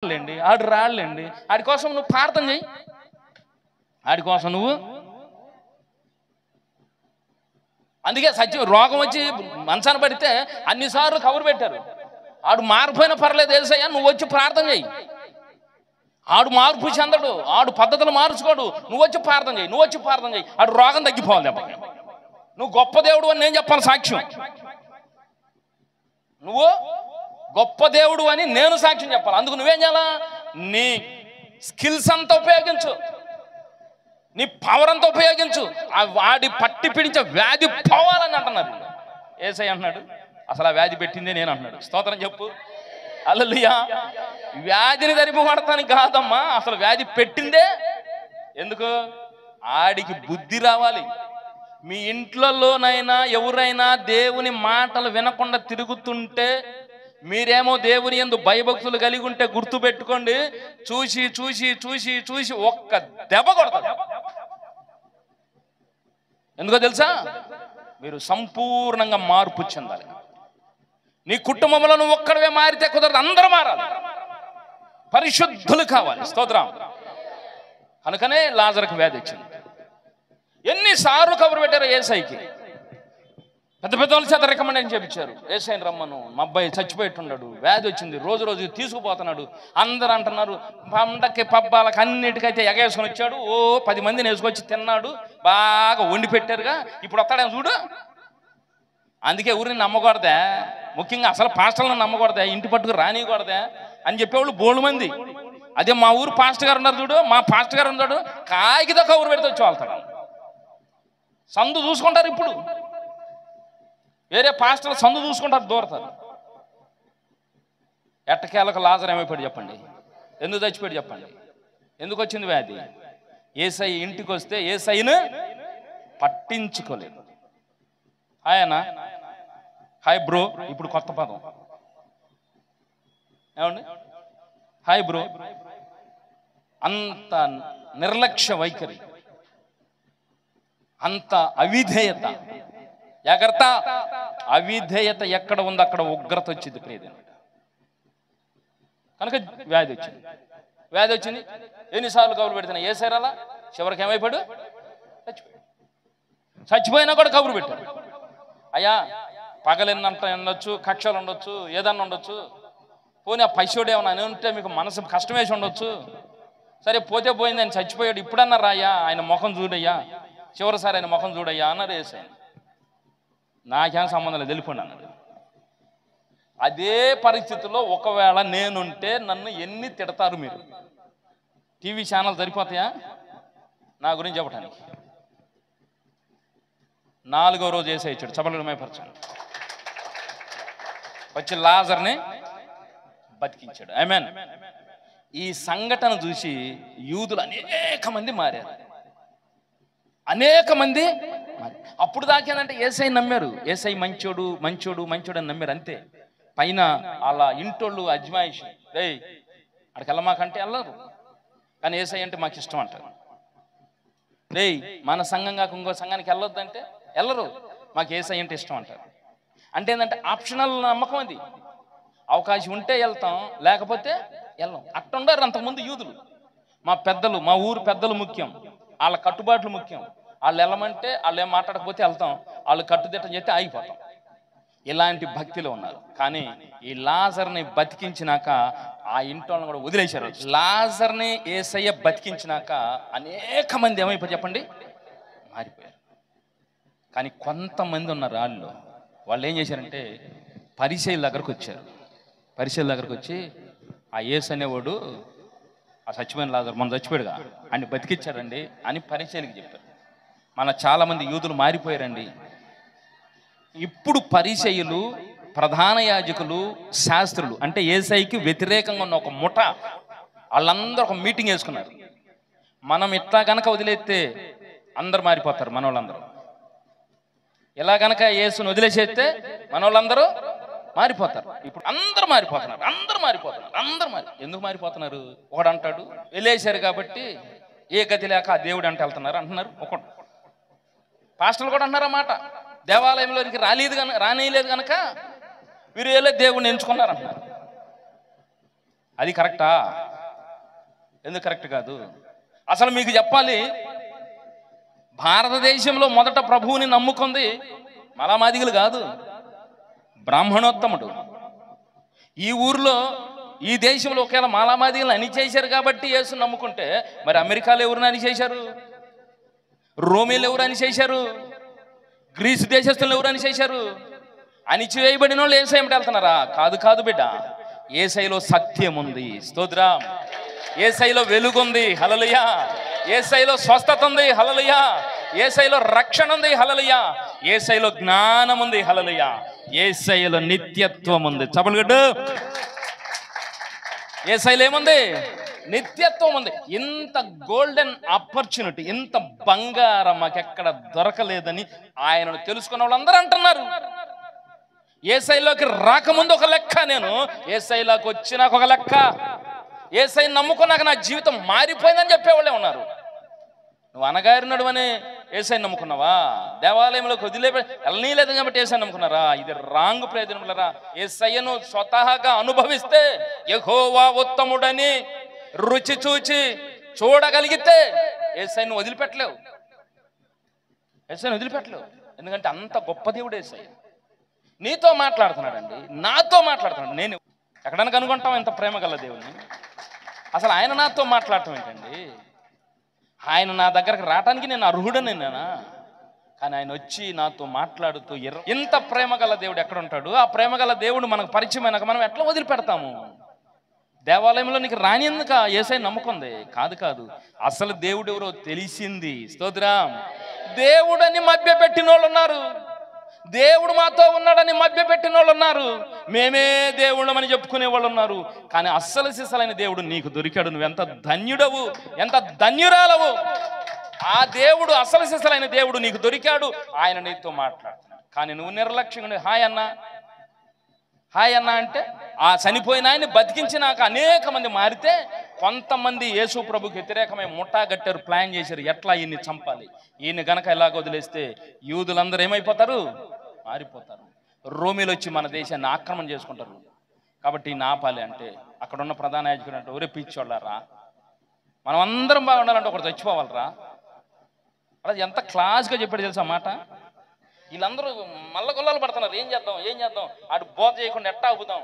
రాళ్ళండి, ఆడు రాళ్ళండి, ఆడి కోసం నువ్వు ప్రార్థన చేయి. ఆడి కోసం నువ్వు అందుకే సత్యం రోగం వచ్చి మంచాన పడితే అన్నిసార్లు కబురు పెట్టారు. ఆడు మారిపోయినా పర్లేదు ఏసయ్యా, నువ్వు వచ్చి ప్రార్థన చేయి. ఆడు మార్పు చెందడు, ఆడు పద్ధతులు మార్చుకోడు, నువ్వు వచ్చి ప్రార్థన చేయి, నువ్వు వచ్చి ప్రార్థన చేయి. ఆడు రోగం తగ్గిపోవాలి దెబ్బకి. నువ్వు గొప్ప దేవుడు అని నేను చెప్పాలి సాక్ష్యం. నువ్వు గొప్ప దేవుడు అని నేను సాక్ష్యం చెప్పాలి. అందుకు నువ్వేం చేయాలా? నీ స్కిల్స్ అంతా ఉపయోగించు, నీ పవర్ అంతా ఉపయోగించు. ఆ వాడి పట్టి పిడించే వ్యాధి పోవాలని అంటున్నారు. యేసయ్య అంటున్నాడు అసలు ఆ వ్యాధి పెట్టిందే నేను అంటున్నాడు. స్తోత్రం చెప్పు. హల్లెలూయా. వ్యాధిని తరిమికొడతానికి కాదమ్మా, అసలు వ్యాధి పెట్టిందే. ఎందుకు? ఆడికి బుద్ధి రావాలి. మీ ఇంట్లోనైనా ఎవరైనా దేవుని మాటలు వినకుండా తిరుగుతుంటే, మీరేమో దేవుని యందు భయభక్తులు కలిగి ఉంటే గుర్తుపెట్టుకోండి, చూసి చూసి చూసి చూసి ఒక్క దెబ్బ కొడతాడు. ఎందుకో తెలుసా? మీరు సంపూర్ణంగా మార్పు చెందాలి. నీ కుటుంబంలో నువ్వు ఒక్కడవే మారితే కుదరదు, అందరూ మారాలి, పరిశుద్ధులు కావాలి. స్తోత్రం. కనుకనే లాజరుకు వ్యాధి వచ్చింది. ఎన్నిసార్లు కబురు పెట్టారు యేసయ్యకి. పెద్ద పెద్ద వాళ్ళ చేత రికమెండేషన్ చేయించారు, యేసయ్యని రమ్మను, మా అబ్బాయి చచ్చిపోయేట్టున్నాడు, వ్యాధి వచ్చింది, రోజు రోజు తీసుకుపోతున్నాడు. అందరూ అంటున్నారు పండక్కి పబ్బాలకు అన్నిటికైతే ఎగేసుకొని వచ్చాడు. 10 మందిని వేసుకొచ్చి తిన్నాడు, బాగా వండి పెట్టారుగా, ఇప్పుడు వస్తాడేమో చూడు. అందుకే ఊరిని నమ్మకూడదే, ముఖ్యంగా అసలు పాస్టర్లను నమ్మకూడదే, ఇంటి పట్టుకు రానియకూడదే అని చెప్పేవాళ్ళు బోళ్ళు మంది. అదే మా ఊరు పాస్టర్ గారు ఉన్నారు చూడు, మా పాస్టర్ గారు ఉన్నాడు, కాగితో కబురు పెడితే వచ్చి వెళ్తాడు. సందు చూసుకుంటారు. ఇప్పుడు వేరే పాస్టర్లు సందు చూసుకుంటారు, దూరతారు. ఎట్టకేలకు లాజరు ఏమైపోయాడు చెప్పండి? ఎందుకు చచ్చిపోయాడు చెప్పండి? ఎందుకు వచ్చింది వ్యాధి? యేసయ్య ఇంటికి వస్తే యేసయ్యను పట్టించుకోలేదు. ఆయన హాయ్ బ్రో, ఇప్పుడు కొత్త పదం ఏమండి? Hi bro. అంత నిర్లక్ష్య వైఖరి, అంత అవిధేయత, జాగ్రత్త. అవిధేయత ఎక్కడ ఉందో అక్కడ ఉగ్రత వచ్చింది ప్రియదేవుడు. కనుక వ్యాధి వచ్చింది. వ్యాధి వచ్చింది. ఎన్నిసార్లు కబురు పెడుతున్నా యేసయ్యలా, చివరికి ఏమైపోయాడు? చచ్చిపోయాడు. చచ్చిపోయినా కూడా కబురు పెట్టాడు. అయ్యా పగలెన్నంత ఉండొచ్చు, కక్షలు ఉండొచ్చు, ఏదన్నా ఉండొచ్చు, పోనీ ఆ పైసోడు ఏమన్నా అని ఉంటే మీకు మనసు కష్టం వేసి ఉండొచ్చు. సరే పోతే పోయింది, ఆయన చచ్చిపోయాడు, ఇప్పుడన్నా రాయ్యా, ఆయన ముఖం చూడయ్యా, చివరిసారి ఆయన ముఖం చూడయ్యా అన్నారు యేసయ్య. నాకేం సంబంధం లేదు, వెళ్ళిపోండి అన్నాడు. అదే పరిస్థితిలో ఒకవేళ నేనుంటే నన్ను ఎన్ని తిడతారు మీరు? టీవీ ఛానల్ సరిపోతాయా నా గురించి చెప్పడానికి? 4వ రోజు యేసయ్య ఇచ్చాడు, చపలు మైపరచాడు, వచ్చి లాజర్ని బతికించాడు. ఆమేన్. ఈ సంఘటన చూసి యూదులు అనేక మంది మారారు, అనేక మంది. అప్పుడు దాకేనంటే యేసయ్య నమ్మారు, యేసయ్య మంచోడు మంచోడు మంచోడు అని నమ్మారు, అంతే. పైన అలా ఇంటోళ్ళు అజ్మాయిషి, రేయ్ అక్కడికి వెళ్ళమాకంటే వెళ్ళరు, కానీ యేసయ్య అంటే మాకు ఇష్టం అంటారు. రేయ్ మన సంఘం కాక ఇంకో సంఘానికి వెళ్ళొద్దంటే వెళ్ళరు, మాకు యేసయ్య అంటే ఇష్టం అంటారు. అంటే ఏంటంటే ఆప్షనల్ నమ్మకం అది. అవకాశం ఉంటే వెళ్తాం, లేకపోతే వెళ్ళాం. అట్టుండారు అంతకుముందు యూదులు. మా పెద్దలు, మా ఊరు పెద్దలు ముఖ్యం, వాళ్ళ కట్టుబాట్లు ముఖ్యం. వాళ్ళు వెళ్ళమంటే వాళ్ళు ఏం మాట్లాడకపోతే వెళ్తాం, వాళ్ళు కట్టుదిట్టం చేస్తే ఆగిపోతాం. ఇలాంటి భక్తిలో ఉన్నారు. కానీ ఈ లాజర్ని బతికించినాక ఆ ఇంట్లో కూడా వదిలేశారు. లాజర్ని యేసయ్య బతికించినాక అనేక మంది ఏమైపోయి చెప్పండి? మారిపోయారు. కానీ కొంతమంది ఉన్నారు వాళ్ళు ఏం చేశారంటే పరిసయ్యుల దగ్గరకు వచ్చారు. పరిసయ్యుల దగ్గరకు వచ్చి ఆ యేసు అనేవాడు ఆ చచ్చిపోయిన లాజరు మనం చచ్చిపోయాడుగా అని బతికించారండి అని పరిసయ్యులకి చెప్పారు. మన చాలామంది యూదులు మారిపోయారండి. ఇప్పుడు పరిసయ్యులు, ప్రధాన యాజకులు, శాస్త్రులు అంటే యేసయ్యకి వ్యతిరేకంగా ఉన్న ఒక ముఠ, వాళ్ళందరూ ఒక మీటింగ్ వేసుకున్నారు. మనం ఇట్లా కనుక వదిలేస్తే అందరు మారిపోతారు, మన వాళ్ళందరూ. ఇలా కనుక యేసుని వదిలేసేస్తే మన వాళ్ళందరూ మారిపోతారు. ఇప్పుడు అందరూ మారిపోతున్నారు, ఎందుకు మారిపోతున్నారు? ఒకడు అంటాడు వెళ్ళేశారు కాబట్టి ఏ గతి లేక ఆ దేవుడు అంటే వెళ్తున్నారు అంటున్నారు. ఒకడు పాస్టర్లు కూడా అన్నారు అన్నమాట, దేవాలయంలోనికి రానియలేదు కనుక వీరు వెళ్ళే దేవుడిని ఎంచుకున్నారు అంటున్నారు. అది కరెక్టా? ఎందుకు కరెక్ట్ కాదు? అసలు మీకు చెప్పాలి, భారతదేశంలో మొదట ప్రభువుని నమ్ముకుంది మలామాదిగలు కాదు, బ్రాహ్మణోత్తముడు. ఈ ఊర్లో ఈ దేశంలో ఒకవేళ మాలామాదిగలు అని చేశారు కాబట్టి యేసుని నమ్ముకుంటే, మరి అమెరికాలో ఎవరిని అని చేశారు? రోమేలు ఎవరు అని చేశారు? గ్రీసు దేశస్తులు ఎవరు అని చేశారు? అణిచివేయబడిన వాళ్ళు యేసయ్య వెంట వెళ్తున్నారా? కాదు కాదు బిడ్డ, యేసయ్యలో సత్యం ఉంది, స్తోత్రం. యేసయ్యలో వెలుగుంది, హల్లెలూయా. యేసయ్యలో స్వస్థత ఉంది, హల్లెలూయా. యేసయ్యలో రక్షణ ఉంది, హల్లెలూయా. యేసయ్యలో జ్ఞానం ఉంది, హల్లెలూయా. యేసయ్యలో నిత్యత్వం ఉంది. చపలుగడ్డు. యేసయ్యలో ఏముంది? నిత్యత్వం ఉంది. ఇంత గోల్డెన్ ఆపర్చునిటీ, ఇంత బంగారం మాకెక్కడ దొరకలేదని ఆయనను తెలుసుకున్న వాళ్ళందరూ అంటున్నారు. యేసయ్యలోకి రాకముందు ఒక లెక్క, నేను యేసయ్యలోకి వచ్చినాక ఒక లెక్క, యేసయ్యను నమ్ముకున్నాక నా జీవితం మారిపోయిందని చెప్పేవాళ్ళే ఉన్నారు. నువ్వు అనగారినడు అని యేసయ్యను నమ్ముకున్నావా? దేవాలయంలోకి వెళ్ళనీలేదు కాబట్టి యేసయ్యను నమ్ముకున్నారా? ఇది రాంగ్ ప్రయోజనములరా. యేసయ్యను స్వతహాగా అనుభవిస్తే, యెహోవా ఉత్తముడని రుచి చూచి చూడగలిగితే యేసయ్యను వదిలిపెట్టలేవు. యేసయ్యను వదిలిపెట్టలేవు. ఎందుకంటే అంత గొప్ప దేవుడు యేసయ్య. నీతో మాట్లాడుతున్నాడండి, నాతో మాట్లాడుతున్నాడు. నేను ఎక్కడైనా కనుగొంటాం ఇంత ప్రేమ గల దేవుని? అసలు ఆయన నాతో మాట్లాడటం ఏంటండి? ఆయన నా దగ్గరకు రావటానికి నేను అర్హుడని నేనా? కానీ ఆయన వచ్చి నాతో మాట్లాడుతూ, ఇంత ప్రేమ గల దేవుడు ఎక్కడ ఉంటాడు? ఆ ప్రేమ గల దేవుడు మనకు పరిచయం అయినాక మనం ఎట్లా వదిలిపెడతాము? దేవాలయంలో నీకు రాని ఎందుక యేసయ్య నమ్ముకుంది? కాదు కాదు, అసలు దేవుడు ఎవరో తెలిసింది, స్తోత్రం. దేవుడని మభ్య పెట్టిన వాళ్ళు ఉన్నారు, దేవుడు మాతో ఉన్నాడని మభ్య పెట్టిన వాళ్ళు ఉన్నారు, మేమే దేవుళ్ళమని చెప్పుకునే వాళ్ళు ఉన్నారు. కానీ అస్సలు సిసలైన దేవుడు నీకు దొరికాడు. నువ్వెంత ధన్యుడవు, ఎంత ధన్యురాలవు. ఆ దేవుడు, అసలు సిసలైన దేవుడు నీకు దొరికాడు. ఆయన నీతో మాట్లాడుతున్నాడు. కానీ నువ్వు నిర్లక్ష్యంగా హాయ్ అన్నా హాయ్ అన్నా అంటే, ఆ చనిపోయిన ఆయన్ని బతికించినాక అనేక మంది మారితే, కొంతమంది యేసు ప్రభుకి వ్యతిరేకమై ముఠా గట్టారు, ప్లాన్ చేశారు ఎట్లా ఈయన్ని చంపాలి. ఈయన్ని గనక ఎలాగ వదిలేస్తే యూదులందరూ ఏమైపోతారు? మారిపోతారు. రోమిలు వచ్చి మన దేశాన్ని ఆక్రమణ చేసుకుంటారు. కాబట్టి నాపాలి అంటే అక్కడ ఉన్న ప్రధాన యాజకుడు అంటే, ఒరే పిచ్చోళ్ళారా, మనం అందరం బాగుండాలంటే ఒకటి చచ్చిపోవాలరా. అలా ఎంత క్లాస్గా చెప్పాడు తెలుసా మాట. వీళ్ళందరూ మల్ల గొల్లాలు పడుతున్నారు. ఏం చేద్దాం ఏం చేద్దాం, ఆడు బోధ చేయకుండా ఎట్లా ఆపుదాం,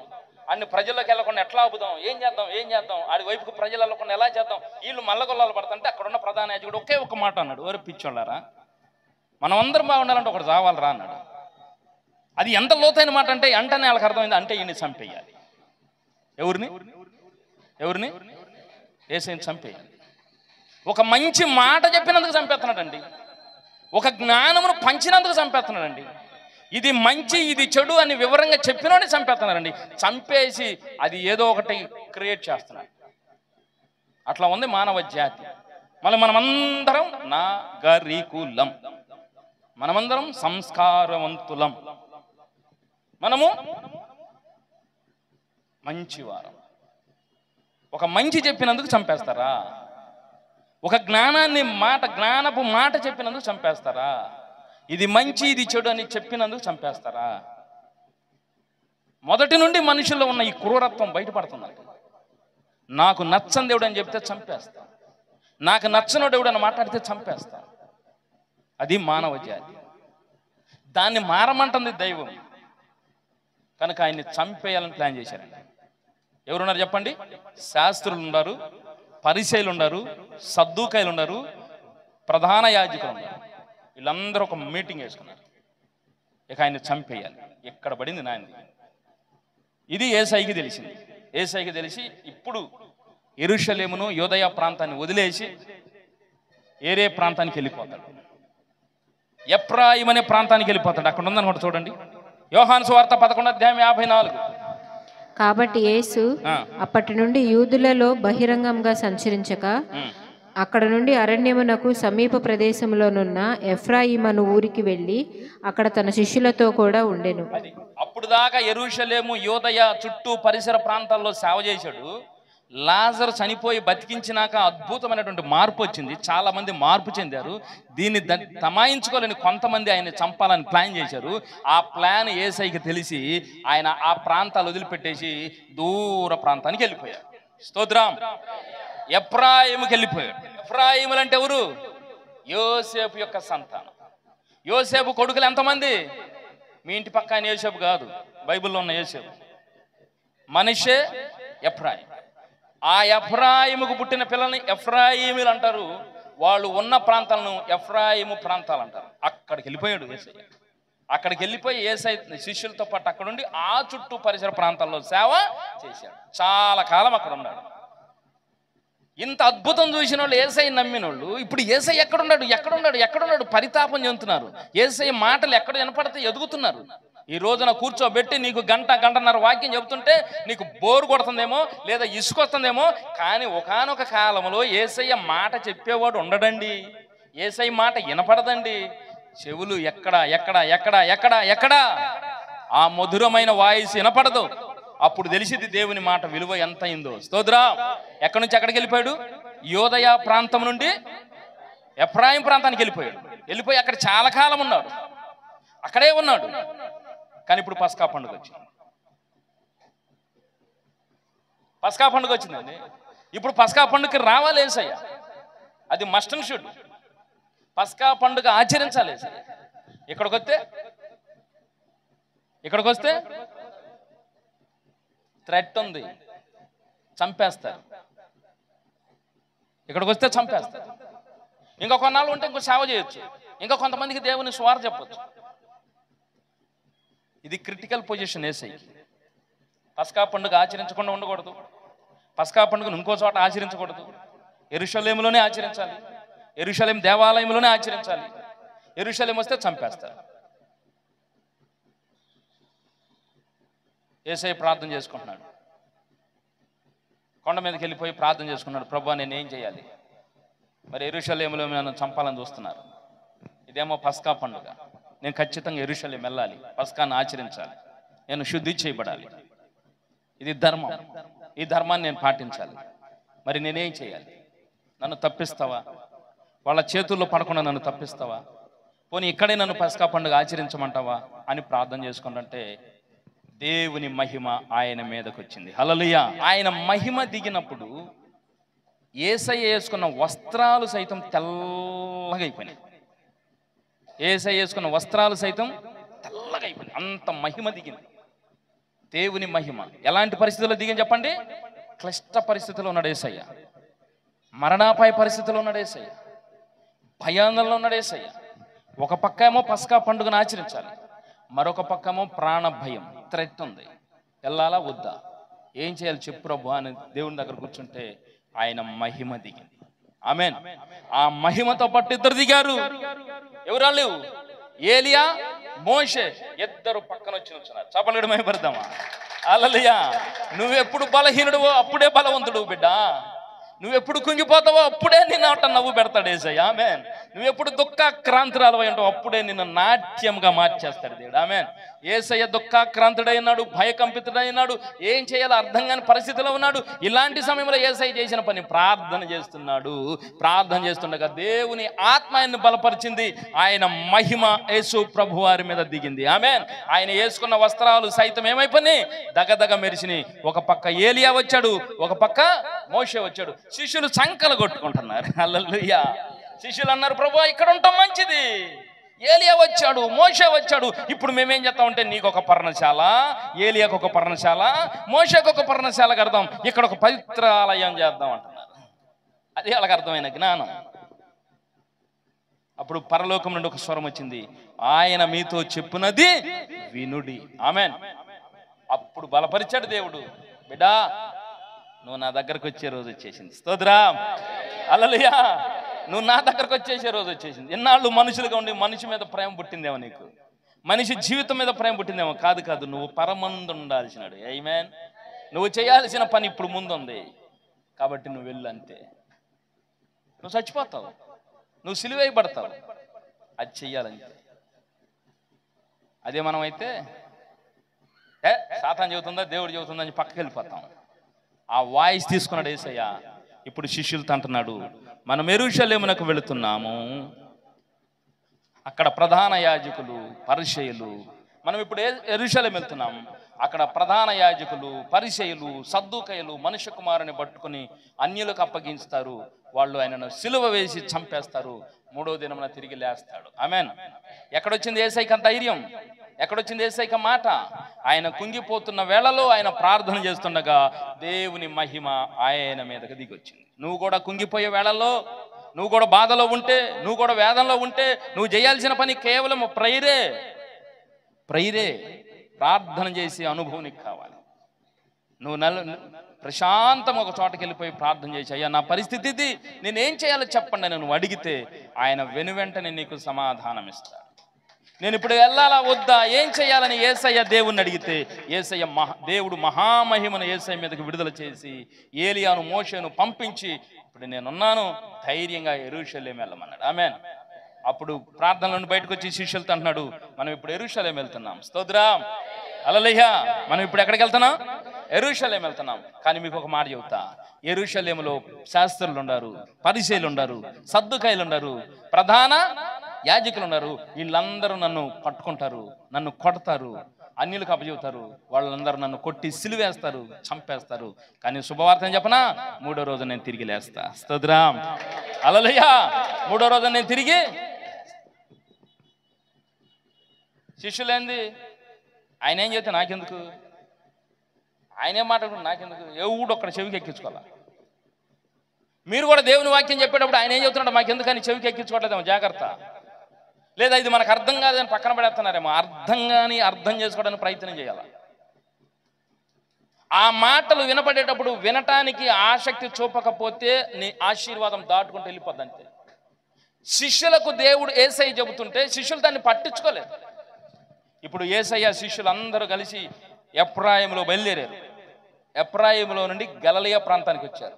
ఆడిని ప్రజల్లోకి వెళ్ళకుండా ఎట్లా ఆపుదాం, ఏం చేద్దాం, ఆడి వైపుకు ప్రజలు వెళ్ళకుండా ఎలా చేద్దాం. వీళ్ళు మల్ల గొల్లాలు పడుతుంటే అక్కడున్న ప్రధాన యాజకుడు ఒకే ఒక మాట అన్నాడు, ఎవరు పిచ్చోళ్ళారా, మనం అందరం బాగుండాలంటే ఒకటి చావాలరా అన్నాడు. అది ఎంత లోతైన మాట అంటే, అంటనే వాళ్ళకి అర్థమైంది, అంటే ఈయన్ని చంపేయాలి. ఎవరిని యేసయ్యని చంపేయాలి. ఒక మంచి మాట చెప్పినందుకు చంపేస్తున్నాడండి. ఒక జ్ఞానమును పంచినందుకు చంపేస్తున్నాడండి. ఇది మంచి ఇది చెడు అని వివరంగా చెప్పినోని చంపేస్తున్నారండి. చంపేసి అది ఏదో ఒకటి క్రియేట్ చేస్తున్నాడు. అట్లా ఉంది మానవ జాతి. మళ్ళీ మనమందరం నాగరికులం, మనమందరం సంస్కారవంతులం, మనము మంచివారం. ఒక మంచి చెప్పినందుకు చంపేస్తారా? ఒక జ్ఞానపు మాట చెప్పినందుకు చంపేస్తారా? ఇది మంచి ఇది చెడు అని చెప్పినందుకు చంపేస్తారా? మొదటి నుండి మనుషుల్లో ఉన్న ఈ క్రూరత్వం బయటపడుతుందండి. నాకు నచ్చని దేవుడు అని చెప్తే చంపేస్తా, నాకు నచ్చని దేవుడు అని మాట్లాడితే చంపేస్తా. అది మానవ జాతి. దాన్ని మారమంటుంది దైవం. కనుక ఆయన్ని చంపేయాలని ప్లాన్ చేశారండి. ఎవరున్నారు చెప్పండి? శాస్త్రులు ఉన్నారు, పరిసయ్యులు ఉన్నారు, సద్దూకాయలు ఉన్నారు, ప్రధాన యాజకులు ఉన్నారు. వీళ్ళందరూ ఒక మీటింగ్ వేసుకున్నారు. ఇక ఆయన్ని చంపేయాలి. ఎక్కడ పడింది నాయనది. ఇది యేసయ్యకి తెలిసింది. యేసయ్యకి తెలిసి ఇప్పుడు యెరూషలేమును యూదయ ప్రాంతాన్ని వదిలేసి ఏరే ప్రాంతానికి వెళ్ళిపోతాడు. ఎఫ్రాయిం అనే ప్రాంతానికి వెళ్ళిపోతాడు. అక్కడ ఉందనుకుంటా చూడండి, యోహాను సువార్త 11:54. కాబట్టి యేసు అప్పటి నుండి యూదులలో బహిరంగంగా సంచరించక అక్కడ నుండి అరణ్యమునకు సమీప ప్రదేశంలోనున్న ఎఫ్రాయిమను ఊరికి వెళ్ళి అక్కడ తన శిష్యులతో కూడా ఉండెను. అప్పుడు దాకా యెరూషలేము యూదయ చుట్టూ పరిసర ప్రాంతాల్లో సేవ చేశాడు. లాజరు చనిపోయి బతికించినాక అద్భుతమైనటువంటి మార్పు వచ్చింది. చాలా మంది మార్పు చెందారు. దీన్ని తమాయించుకోలేని కొంతమంది ఆయన చంపాలని ప్లాన్ చేశారు. ఆ ప్లాన్ యేసయ్యకి తెలిసి ఆయన ఆ ప్రాంతాలు వదిలిపెట్టేసి దూర ప్రాంతానికి వెళ్ళిపోయారు. స్తోత్రం. ఎఫ్రాయిముకి వెళ్ళిపోయాడు. ఎఫ్రాయిములు అంటే ఎవరు? యోసేపు యొక్క సంతానం. యోసేపు కొడుకులు ఎంతమంది? మీ ఇంటి పక్క ఆయన యోసేపు కాదు, బైబిల్లో ఉన్న యోసేపు. మనష్షే, ఎఫ్రాయిం. ఆ ఎఫ్రాయిముకు పుట్టిన పిల్లల్ని ఎఫ్రాయిములు అంటారు. వాళ్ళు ఉన్న ప్రాంతాలను ఎఫ్రాయిము ప్రాంతాలు అంటారు. అక్కడికి వెళ్ళిపోయాడు యేసయ్య. అక్కడికి వెళ్ళిపోయి యేసయ్య శిష్యులతో పాటు అక్కడుండి ఆ చుట్టూ పరిసర ప్రాంతాల్లో సేవ చేశాడు. చాలా కాలం అక్కడ ఉన్నాడు. ఇంత అద్భుతం చూసిన వాళ్ళు, యేసయ్య నమ్మిన వాళ్ళు, ఇప్పుడు యేసయ్య ఎక్కడున్నాడు పరితాపం చెందుతున్నారు. యేసయ్య మాటలు ఎక్కడ వినపడితే ఎదుగుతున్నారు. ఈ రోజున కూర్చోబెట్టి నీకు గంటన్నర వాక్యం చెబుతుంటే నీకు బోరు కొడుతుందేమో, లేదా ఇసుకొస్తుందేమో. కానీ ఒకానొక కాలంలో యేసయ్య మాట చెప్పేవాడు ఉండడండి. యేసయ్య మాట వినపడదండి. చెవులు ఎక్కడ ఆ మధురమైన వాయిస్ వినపడదు. అప్పుడు తెలిసింది దేవుని మాట విలువ ఎంత అయిందో. స్తోత్రం. ఎక్కడి నుంచి ఎక్కడికి వెళ్ళిపోయాడు? యోదయ ప్రాంతం నుండి ఎఫ్రాయిం ప్రాంతానికి వెళ్ళిపోయి అక్కడ చాలా కాలం ఉన్నాడు. అక్కడే ఉన్నాడు. కానీ ఇప్పుడు పస్కా పండుగ వచ్చిందండి. ఇప్పుడు పస్కా పండుగకి రావాలి యేసయ్య. అది మస్ట్ అండ్ షుడ్. పస్కా పండుగ ఆచరించాలి యేసయ్య. ఇక్కడికి వస్తే థ్రెట్ ఉంది, చంపేస్తారు. ఇక్కడికి వస్తే చంపేస్తారు. ఇంకా కొన్నాళ్ళు ఉంటే ఇంకో సేవ చేయొచ్చు. ఇంకా కొంతమందికి దేవుని స్వార్థ చెప్పొచ్చు. ఇది క్రిటికల్ పొజిషన్ యేసయ్యకి. పస్కా పండుగ ఆచరించకుండా ఉండకూడదు. పస్కా పండుగను ఇంకో చోట ఆచరించకూడదు. యెరూషలేములోనే ఆచరించాలి. యెరూషలేం దేవాలయంలోనే ఆచరించాలి. యెరూషలేం వస్తే చంపేస్తారు. యేసయ్య ప్రార్థన చేసుకుంటున్నాడు. కొండ మీదకి వెళ్ళిపోయి ప్రార్థన చేసుకున్నాడు. ప్రభువా, నేనేం చేయాలి? మరి యెరూషలేములో నన్ను చంపాలని చూస్తున్నారు. ఇదేమో పస్కా పండుగ. నేను ఖచ్చితంగా యెరూషలేం వెళ్ళాలి. పస్కాను ఆచరించాలి. నేను శుద్ధి చేయబడాలి. ఇది ధర్మం. ఈ ధర్మాన్ని నేను పాటించాలి. మరి నేనేం చేయాలి? నన్ను తప్పిస్తావా? వాళ్ళ చేతుల్లో పడకుండా నన్ను తప్పిస్తావా? పోనీ ఇక్కడే నన్ను పస్కా పండుగ ఆచరించమంటావా అని ప్రార్థన చేసుకుంటుంటే దేవుని మహిమ ఆయన మీదకి వచ్చింది. హల్లెలూయా. ఆయన మహిమ దిగినప్పుడు యేసయ్య వేసుకున్న వస్త్రాలు సైతం తెల్లగా అయిపోయినాయి. యేసయ్య వేసుకున్న వస్త్రాలు సైతం తెల్లగా అయిపోయినాయి. అంత మహిమ దిగింది. దేవుని మహిమ ఎలాంటి పరిస్థితుల్లో దిగింది చెప్పండి? క్లిష్ట పరిస్థితుల్లో ఉన్నాడు యేసయ్య. మరణాపాయ పరిస్థితుల్లో ఉన్నాడు యేసయ్య. భయాందోళనలో ఉన్నాడు యేసయ్య. ఒక పక్క ఏమో పస్కా పండుగను ఆచరించాలి, మరొక పక్కమో ప్రాణ భయం, థ్రెట్ ఉంది. వెళ్ళాలా వద్దా? ఏం చేయాలి చెప్పు ప్రభు అని దేవుని దగ్గర కూర్చుంటే ఆయన మహిమ దిగింది. ఆమేన్. ఆ మహిమతో పాటు ఇద్దరు దిగారు. ఎవరు? ఏలియా, మోషే. ఇద్దరు పక్కన వచ్చి నుంచున్నారు. చపలగడ మహిమపడదామా? హల్లెలూయా. నువ్వెప్పుడు బలహీనుడువో అప్పుడే బలవంతుడు బిడ్డ. నువ్వెప్పుడు కుంగిపోతావో అప్పుడే నిన్ను ఆట నవ్వు పెడతాడు యేసయ్య. ఆమేన్. నువ్వెప్పుడు దుఃఖాక్రాంతురాలు అయి ఉంటావు అప్పుడే నిన్ను నాట్యంగా మార్చేస్తాడు దేవుడు. ఆమేన్. యేసయ్య దుఃఖాక్రాంతుడైనాడు, భయకంపితుడైనాడు, ఏం చేయాలో అర్థం కాని పరిస్థితిలో ఉన్నాడు. ఇలాంటి సమయంలో యేసయ్య చేసిన పని ప్రార్థన చేస్తున్నాడు. ప్రార్థన చేస్తుండగా దేవుని ఆత్మ ఆయన్ని బలపరిచింది. ఆయన మహిమ యేసు ప్రభు వారి మీద దిగింది. ఆమేన్. ఆయన వేసుకున్న వస్త్రాలు సైతం ఏమైపోయినాయి? దగదగ మెరిసినాయి. ఒక పక్క ఏలియా వచ్చాడు, ఒక పక్క మోషే వచ్చాడు. శిష్యులు సంకలు కొట్టుకుంటున్నారు. హల్లెలూయా. శిష్యులు అన్నారు, ప్రభువా ఇక్కడ ఉంటాం మంచిది. ఏలియా వచ్చాడు, మోషే వచ్చాడు. ఇప్పుడు మేమేం చేస్తామంటే నీకు ఒక పర్ణశాల, ఏలియాకు ఒక పర్ణశాల, మోషేకు ఒక పర్ణశాల కడదాం, ఇక్కడ ఒక పవిత్రాలయం చేద్దాం అంటున్నారు. అది వాళ్ళకి అర్థమైన జ్ఞానం. అప్పుడు పరలోకం నుండి ఒక స్వరం వచ్చింది, ఆయన మీతో చెప్పునది వినుడి. ఆమేన్. అప్పుడు బలపరిచాడు దేవుడు. బిడ్డా, నువ్వు నా దగ్గరకు వచ్చే రోజు వచ్చేసింది. స్తోత్రం. హల్లెలూయా. నువ్వు నా దగ్గరకు వచ్చేసే రోజు వచ్చేసింది. ఎన్నాళ్ళు మనుషులుగా ఉండి మనిషి మీద ప్రేమ పుట్టిందేమో, నీకు మనిషి జీవితం మీద ప్రేమ పుట్టిందేమో. కాదు, నువ్వు పరమందు ఉండాల్సినాడు. ఆమేన్. నువ్వు చేయాల్సిన పని ఇప్పుడు ముందుంది కాబట్టి నువ్వు వెళ్ళు, అంతే. నువ్వు చచ్చిపోతావు, నువ్వు సిలువేయబడతావు, అది చెయ్యాలంతే. అదే మనం అయితే సాతాను చెబుతుందా దేవుడు చెబుతుందా అని పక్కకి వెళ్ళిపోతాం. ఆ వాయిస్ తీసుకున్నాడు యేసయ్య. ఇప్పుడు శిష్యులతో అంటున్నాడు, మనం యెరూషలేమునకు వెళుతున్నాము. అక్కడ ప్రధాన యాజకులు, పరిసయ్యులు మనం ఇప్పుడు యెరూషలేం వెళ్తున్నాం. అక్కడ ప్రధాన యాజకులు, పరిసయ్యులు, సద్దూకయ్యులు మనుష్య కుమారుని పట్టుకుని అన్యులకు అప్పగించుతారు. వాళ్ళు ఆయనను సిలువ వేసి చంపేస్తారు. 3వ దినమున తిరిగి లేస్తాడు. ఆమేన్. ఎక్కడొచ్చింది యేసయ్యకి ధైర్యం? ఎక్కడొచ్చింది యేసయ్యకి మాట? ఆయన కుంగిపోతున్న వేళలో ఆయన ప్రార్థన చేస్తుండగా దేవుని మహిమ ఆయన మీదకి దిగొచ్చింది. నువ్వు కూడా కుంగిపోయే వేళల్లో, నువ్వు కూడా బాధలో ఉంటే, నువ్వు కూడా వేదనలో ఉంటే, నువ్వు చేయాల్సిన పని కేవలం ప్రైరే. ప్రార్థన చేసే అనుభవం నీకు కావాలి. నువ్వు ప్రశాంతం ఒక చోటకి వెళ్ళిపోయి ప్రార్థన చేసి, అయ్యా నా పరిస్థితి ఇది, నేనేం చేయాలో చెప్పండి అని నువ్వు అడిగితే ఆయన వెనువెంటనే నీకు సమాధానం ఇస్తాడు. నేను ఇప్పుడు వెళ్ళాలా వద్దా, ఏం చేయాలని యేసయ్య దేవుణ్ణి అడిగితే యేసయ్య దేవుడు మహామహిమను యేసయ్య మీదకి విడుదల చేసి ఏలియాను మోషేను పంపించి ఇప్పుడు నేనున్నాను, ధైర్యంగా యెరూషలేం వెళ్ళమన్నాడు. ఆమేన్. అప్పుడు ప్రార్థన నుండి బయటకు వచ్చి శిష్యులతో అంటున్నాడు, మనం ఇప్పుడు యెరూషలేం వెళ్తున్నాం. స్తోత్రం, హల్లెలూయా. మనం ఇప్పుడు ఎక్కడికి వెళ్తున్నాం? యెరూషలేం వెళ్తున్నాం. కానీ మీకు ఒక మాట చెబుతా, యెరూషలేములో శాస్త్రులు ఉన్నారు, పరిసయ్యులు ఉన్నారు, సద్దూకయ్యులు ఉన్నారు, ప్రధాన యాజకులు ఉన్నారు. వీళ్ళందరూ నన్ను పట్టుకుంటారు, నన్ను కొడతారు, అన్యులకు అప్పచెబుతారు. వాళ్ళందరూ నన్ను కొట్టి సిలువేస్తారు, చంపేస్తారు. కానీ శుభవార్త చెప్పనా, 3వ రోజు నేను తిరిగి లేస్తా. స్తోత్రం, హల్లెలూయా. 3వ రోజు నేను తిరిగి. శిష్యులేంది, ఆయన ఏం చేస్తే నాకెందుకు, ఆయన ఏం మాట్లాడుకుంటే నాకెందుకు, ఎవడు ఒక్కడ చెవికి ఎక్కించుకోవాలా? మీరు కూడా దేవుని వాక్యం చెప్పేటప్పుడు ఆయన ఏం చెబుతున్నాడు మాకెందుకు అని చెవికి ఎక్కించుకోవట్లేదేమో, జాగ్రత్త. లేదా ఇది మనకు అర్థం కాదని పక్కన పడేస్తున్నారేమో. అర్థం చేసుకోవడానికి ప్రయత్నం చేయాలి. ఆ మాటలు వినపడేటప్పుడు వినటానికి ఆసక్తి చూపకపోతే నీ ఆశీర్వాదం దాటుకుంటూ వెళ్ళిపోద్ది అంతే. శిష్యులకు దేవుడు యేసయ్య చెబుతుంటే శిష్యులు దాన్ని పట్టించుకోలేదు. ఇప్పుడు యేసయ్య శిష్యులందరూ కలిసి ఎఫ్రాయిములో బయలుదేరారు. ఎఫ్రాయిములో నుండి గలిలయ ప్రాంతానికి వచ్చారు.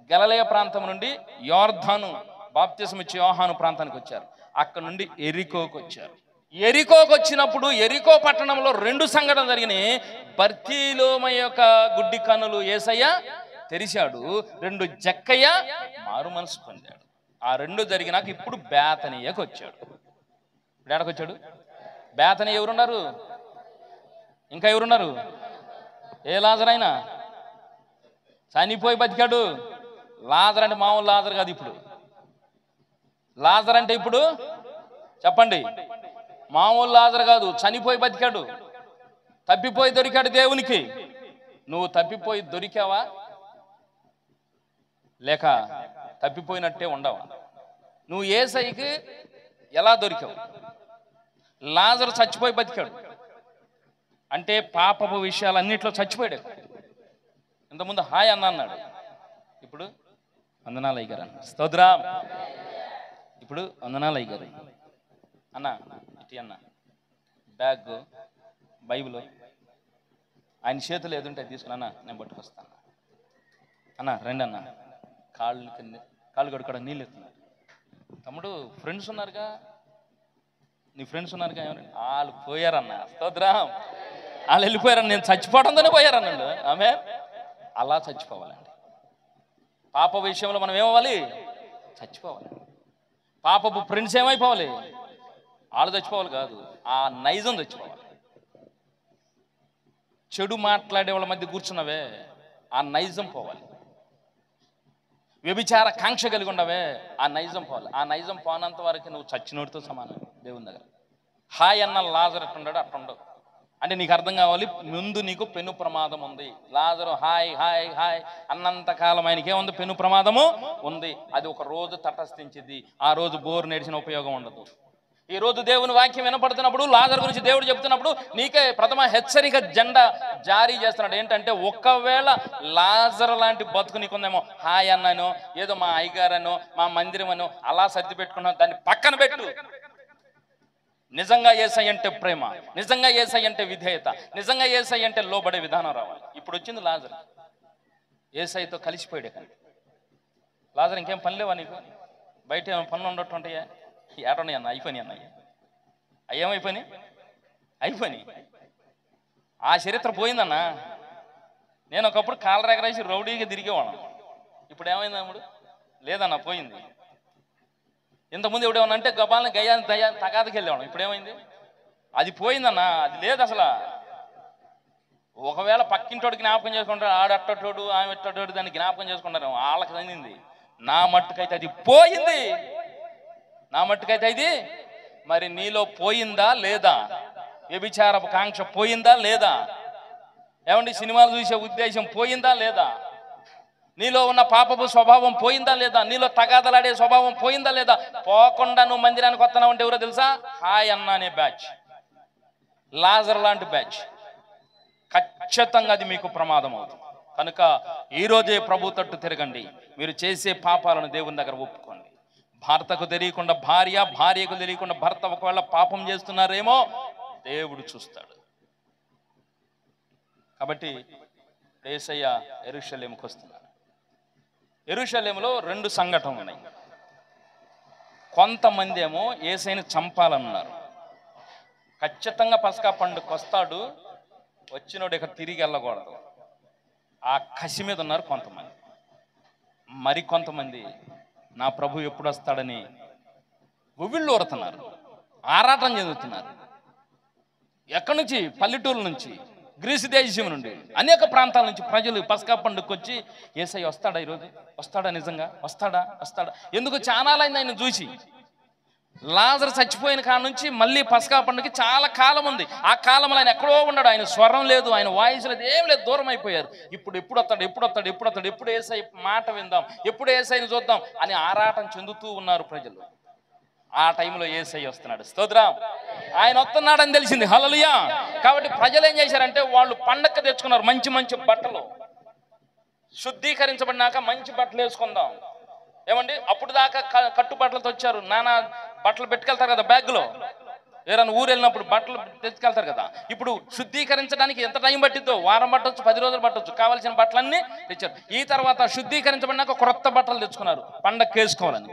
గలిలయ ప్రాంతం నుండి యోర్దాను బాప్తిసం ఇచ్చే యోహాను ప్రాంతానికి వచ్చారు. అక్కడ నుండి ఎరికోకు వచ్చారు. ఎరికోకు వచ్చినప్పుడు ఎరికో పట్టణంలో 2 సంఘటనలు జరిగినాయి. బర్తిలోమ యొక్క గుడ్డి కన్నులు యేసయ్య తెరిచాడు. 2 జక్కయ్య మారు మనసు పొందాడు. ఆ 2 జరిగినాక ఇప్పుడు బేతనీయకు వచ్చాడు. ఇప్పుడు ఎక్కడికొచ్చాడు? బేతనీయ ఎవరున్నారు? ఇంకా ఎవరున్నారు? ఏ లాజరైనా చనిపోయి బతికాడు. లాజర్ అంటే మామూలు లాజర్ కాదు. ఇప్పుడు లాజర్ అంటే ఇప్పుడు చెప్పండి, మామూలు లాజర్ కాదు, చనిపోయి బతికాడు, తప్పిపోయి దొరికాడు దేవునికి. నువ్వు తప్పిపోయి దొరికావా లేక తప్పిపోయినట్టే ఉండవా? నువ్వు యేసయ్యకి ఎలా దొరికావు? లాజరు చచ్చిపోయి బతికాడు అంటే పాపపు విషయాలన్నిట్లో చచ్చిపోయాడు. ఇంతకుముందు హాయ్ అన్నాడు, ఇప్పుడు వందనాలు అయ్యగారు అన్న. స్తోత్రం. ఇప్పుడు వందనాలు అయ్యగారు అన్న. ఇటీ అన్న బ్యాగ్ బైబిల్ ఆయన చేతులు ఏదుంటే తీసుకుని అన్న నేను పట్టుకొస్తాను అన్న. రండి అన్న. కాళ్ళు కడుక్కోవడం నీళ్ళు ఎత్తున్నారు. తమ్ముడు ఫ్రెండ్స్ ఉన్నారుగా, నీ ఫ్రెండ్స్ ఉన్నారుగా, ఏమన్నా వాళ్ళు పోయారన్న. స్తోత్రం. వాళ్ళు వెళ్ళిపోయారన్న. నేను చచ్చిపోవడంతోనే పోయారన్నాడు. ఆమె అలా చచ్చిపోవాలండి. పాప విషయంలో మనం ఏమవ్వాలి? చచ్చిపోవాలి. పాపపు ఫ్రెండ్స్ ఏమైపోవాలి? వాళ్ళు చచ్చిపోవాలి కాదు, ఆ నైజం చచ్చిపోవాలి. చెడు మాట్లాడే వాళ్ళ మధ్య కూర్చున్నవే, ఆ నైజం పోవాలి. వ్యభిచార కాంక్ష కలిగి ఉండవే, ఆ నైజం పోవాలి. ఆ నైజం పోనంత వరకు నువ్వు చచ్చినోడితో సమానం దేవుని దగ్గర. హాయ్ అన్న లాజర్ అట్టుండడు, అట్టుండవు. అంటే నీకు అర్థం కావాలి, ముందు నీకు పెను ప్రమాదం ఉంది. లాజరు హాయ్ హాయ్ హాయ్ అన్నంత కాలం ఆయనకి ఏముంది? పెను ప్రమాదము ఉంది. అది ఒక రోజు తటస్థించింది. ఆ రోజు బోరు నేర్చిన ఉపయోగం ఉండదు. ఈ రోజు దేవుని వాక్యం వినపడుతున్నప్పుడు, లాజరు గురించి దేవుడు చెప్తున్నప్పుడు నీకే ప్రథమ హెచ్చరిక జెండా జారీ చేస్తున్నాడు. ఏంటంటే ఒకవేళ లాజరు లాంటి బతుకు నీకుందేమో, హాయ్ అన్నానో, ఏదో మా అయ్యగారనో, మా మందిరం అనో అలా సర్ది పెట్టుకున్నావు, దాన్ని పక్కన పెట్టు. నిజంగా యేసయ్య అంటే ప్రేమ, నిజంగా యేసయ్య అంటే విధేయత, నిజంగా యేసయ్య అంటే లోబడే విధానం రావాలి. ఇప్పుడు వచ్చింది లాజరు, యేసయ్యతో కలిసిపోయాడు. కానీ లాజరు ఇంకేం పని లేవా నీకు? బయట ఏమైనా పనులు ఉండటం ఉంటాయా? ఏడున్నాయి అన్న, అయిపోయి అన్నయ్య. అయ్యేమైపోయి అయిపోయి ఆ చరిత్ర పోయిందన్నా. నేను ఒకప్పుడు కాలర్ ఎగరేసి రౌడీగా తిరిగేవాళ్ళం. ఇప్పుడు ఏమైంది అమ్ముడు? లేదన్నా, పోయింది. ఇంతకుముందు ఎవడేమన్నా అంటే గబాలను గయ్యాన్ని తగాదకి వెళ్ళేవాళ్ళం. ఇప్పుడు ఏమైంది? అది పోయిందన్న, అది లేదు అసలు. ఒకవేళ పక్కింటోడు జ్ఞాపకం చేసుకుంటాడు, ఆడట్టోడు ఆమె ఎట్టోడు దాన్ని జ్ఞాపకం చేసుకుంటారు, వాళ్ళకి చెందింది. నా మట్టుకైతే అది పోయింది, నా మట్టుకైతే ఇది. మరి నీలో పోయిందా లేదా? వ్యభిచారపు కాంక్ష పోయిందా లేదా? ఏమండి, సినిమాలు చూసే ఉద్దేశం పోయిందా లేదా? నీలో ఉన్న పాపపు స్వభావం పోయిందా లేదా? నీలో తగాదలాడే స్వభావం పోయిందా లేదా? పోకుండా నువ్వు మందిరానికి వస్తున్నావు అంటే ఎవరో తెలుసా? హాయ్ అన్న అనే బ్యాచ్, లాజర్ లాంటి బ్యాచ్. ఖచ్చితంగా అది మీకు ప్రమాదం అవుతుంది. కనుక ఈరోజే ప్రభు తట్టు తిరగండి. మీరు చేసే పాపాలను దేవుని దగ్గర ఒప్పుకోండి. భర్తకు తెలియకుండా భార్య, భార్యకు తెలియకుండా భర్త ఒకవేళ పాపం చేస్తున్నారేమో దేవుడు చూస్తాడు. కాబట్టి యేసయ్య యెరూషలేముకు వస్తున్నారు. యెరూషలేములో 2 సంఘటనలు ఉన్నాయి. కొంతమంది ఏమో యేసయ్యని చంపాలన్నారు. ఖచ్చితంగా పస్కా పండుగకు వస్తాడు, వచ్చినోడు ఇక తిరిగి వెళ్ళకూడదు, ఆ కసి మీద ఉన్నారు కొంతమంది. మరి కొంతమంది నా ప్రభు ఎప్పుడు వస్తాడని ఉవ్విళ్ళు ఊరుతున్నారు, ఆరాటం చెందుతున్నారు. ఎక్కడి నుంచి? పల్లెటూరు నుంచి, గ్రీసు దేశం నుండి, అనేక ప్రాంతాల నుంచి ప్రజలు పస్కా పండుగకు వచ్చి యేసయ్య వస్తాడా ఈరోజు? వస్తాడా? నిజంగా వస్తాడా? వస్తాడా? ఎందుకు? చాలాలైంది ఆయన చూసి. లాజరు చచ్చిపోయిన కాడ నుంచి మళ్ళీ పస్కా పండుగకి చాలా కాలం ఉంది. ఆ కాలంలో ఆయన ఎక్కడో ఉన్నాడు, ఆయన స్వరం లేదు, ఆయన వాయిస్ లేదు, ఏం లేదు, దూరం అయిపోయారు. ఎప్పుడు వస్తాడు, ఎప్పుడు యేసయ్య మాట విందాం, ఎప్పుడు యేసయ్యని చూద్దాం అని ఆరాటం చెందుతూ ఉన్నారు ప్రజలు. ఆ టైంలో యేసయ్య వస్తున్నాడు. స్తోత్రం. ఆయన వస్తున్నాడని తెలిసింది. హల్లెలూయా. కాబట్టి ప్రజలు ఏం చేశారంటే వాళ్ళు పండగ తెచ్చుకున్నారు మంచి మంచి బట్టలు. శుద్ధీకరించబడినాక మంచి బట్టలు వేసుకుందాం. ఏమండి, అప్పుడు దాకా కట్టుబట్టలతో వచ్చారు. నానా బట్టలు పెట్టుకెళ్తారు కదా బ్యాగ్లో, ఏదైనా ఊరు వెళ్ళినప్పుడు బట్టలు తెచ్చుకెళ్తారు కదా. ఇప్పుడు శుద్ధీకరించడానికి ఎంత టైం పట్టిద్దో, వారం పట్టొచ్చు, 10 రోజులు పట్టొచ్చు, కావాల్సిన బట్టలన్నీ తెచ్చారు. ఈ తర్వాత శుద్ధీకరించబడినాక క్రొత్త బట్టలు తెచ్చుకున్నారు పండగ వేసుకోవాలని.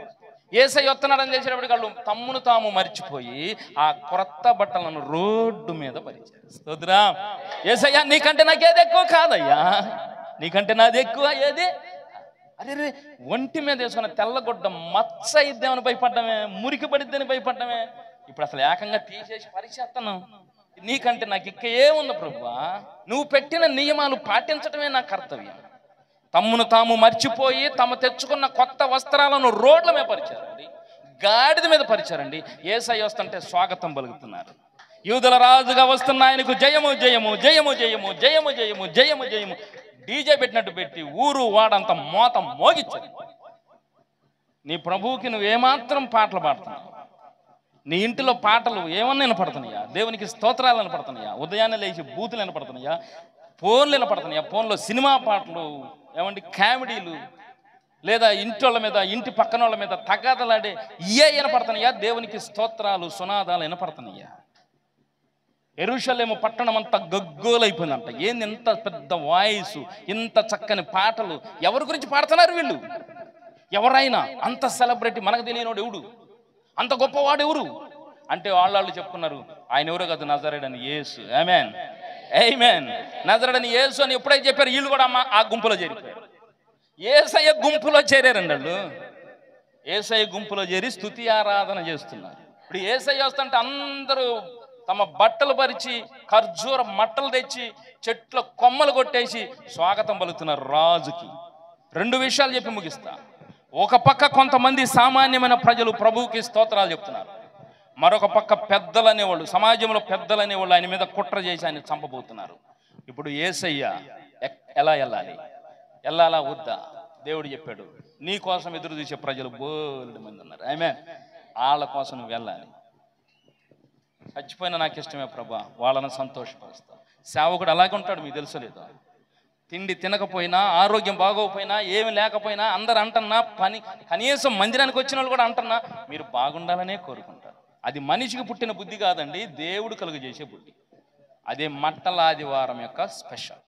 యేసయ్య వస్తున్నాడని తెలిసినప్పుడు వాళ్ళు తమ్మును తాము మర్చిపోయి ఆ క్రొత్త బట్టలను రోడ్డు మీద పరిచారు. స్తోత్రం. యేసయ్య నీకంటే నాకేది ఎక్కువ కాదయ్యా, నీకంటే నాది ఎక్కువ ఏది? అరే రే, ఒంటి మీద వేసుకున్న తెల్లగొడ్డ మచ్చ ఇద్దామని భయపడ్డమే, మురికి పడిద్దని భయపడ్డమే. ఇప్పుడు అసలు ఏకంగా తీసేసి పరిచేస్తాను. నీకంటే నాకు ఇక్క ఏముంది ప్రభువా, నువ్వు పెట్టిన నియమాలు పాటించడమే నా కర్తవ్యం. తమ్మును తాము మర్చిపోయి తమ తెచ్చుకున్న కొత్త వస్త్రాలను రోడ్ల మీద పరిచారండి, గాడిద మీద పరిచారండి. యేసయ్య వస్తుంటే స్వాగతం పలుకుతున్నారు. యూదుల రాజుగా వస్తున్న ఆయనకు జయము జయము జయము జయము జయము జయము జయము జయము డీజే పెట్టినట్టు పెట్టి ఊరు వాడంతా మోత మోగిచ్చారు. నీ ప్రభువుకి నువ్వు ఏమాత్రం పాటలు పాడుతున్నావు? నీ ఇంటిలో పాటలు ఏమన్నా వినపడుతున్నాయా? దేవునికి స్తోత్రాలు వినపడుతున్నాయా? ఉదయాన్నే లేచి బూతులు వినపడుతున్నాయా? ఫోన్లు వినపడుతున్నాయా? ఫోన్లో సినిమా పాటలు, ఏమండి కామెడీలు, లేదా ఇంటోళ్ళ మీద ఇంటి పక్కన వాళ్ళ మీద తగాదలాడే ఇయే వినపడుతున్నాయా? దేవునికి స్తోత్రాలు సునాదాలు వినపడుతున్నాయా? యెరూషలేము పట్టణం అంతా గగ్గోలైపోయిందంట. ఏంది ఎంత పెద్ద వాయిస్, ఇంత చక్కని పాటలు? ఎవరి గురించి పాడుతున్నారు వీళ్ళు? ఎవరైనా అంత సెలబ్రిటీ, మనకు తెలియనోడు ఎవడు, అంత గొప్పవాడు ఎవరు అంటే వాళ్ళు చెప్పుకున్నారు, ఆయన ఎవరో కాదు, నజరేయుడైన యేసు. ఆమేన్, ఆమేన్. నజరేయుడైన యేసు అని ఎప్పుడైతే చెప్పారు వీళ్ళు కూడా ఆ గుంపులో చేరిపోయారు. యేసయ్య గుంపులో చేరారండి వాళ్ళు. యేసయ్య గుంపులో చేరి స్తుతి ఆరాధన చేస్తున్నారు. ఇప్పుడు యేసయ్య వస్తుంటే అందరూ తమ బట్టలు పరిచి ఖర్జూర మట్టలు తెచ్చి చెట్ల కొమ్మలు కొట్టేసి స్వాగతం పలుకుతున్నారు రాజుకి. 2 విషయాలు చెప్పి ముగిస్తా. ఒక పక్క కొంతమంది సామాన్యమైన ప్రజలు ప్రభువుకి స్తోత్రాలు చెప్తున్నారు, మరొక పక్క పెద్దలు అనేవాళ్ళు, సమాజంలో పెద్దలు అనేవాళ్ళు ఆయన మీద కుట్ర చేసి ఆయన చంపబోతున్నారు. ఇప్పుడు యేసయ్య ఎలా వెళ్ళాలి, వెళ్ళాలా వద్దా? దేవుడు చెప్పాడు, నీ కోసం ఎదురు చూసే ప్రజలు బోలెడు మంది ఉన్నారు. ఆమేన్. వాళ్ళ కోసం నువ్వు వెళ్ళాలి. చచ్చిపోయినా నాకు ఇష్టమే ప్రభా, వాళ్ళని సంతోషపరుస్తా. సేవకుడు అలాగే ఉంటాడు, మీకు తెలుసు లేదా? తిండి తినకపోయినా, ఆరోగ్యం బాగోకపోయినా, ఏమి లేకపోయినా అందరు అంటున్నా, పని కనీసం మందిరానికి వచ్చిన వాళ్ళు కూడా అంటున్నా మీరు బాగుండాలనే కోరుకుంటారు. అది మనిషికి పుట్టిన బుద్ధి కాదండి, దేవుడు కలుగజేసే బుద్ధి. అదే మట్టల ఆదివారం యొక్క స్పెషల్.